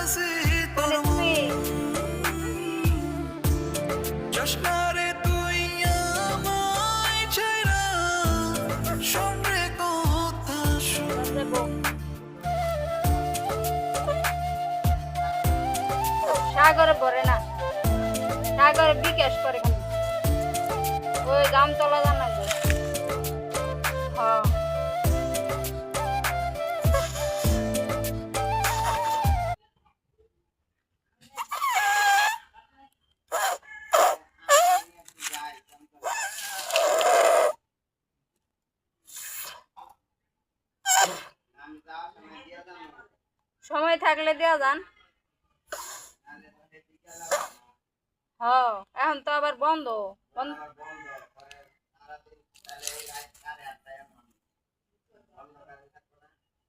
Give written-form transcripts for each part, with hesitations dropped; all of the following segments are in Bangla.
মানে তুমি জশনারে তুই আমায় ছেড়া শোনে কথা দেবো সাগরে ভরে না, সাগরে বিকাশ করে খালি ওই জামতলা জানা যায়। হ্যাঁ সময় থাকলে দেওয়া যান। হ্যাঁ এখন তো আবার বন্ধ বন্ধ।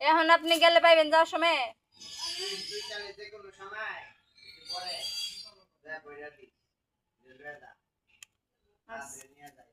এখন আপনি গেলে পাইবেন যাওয়ার সময়। আচ্ছা।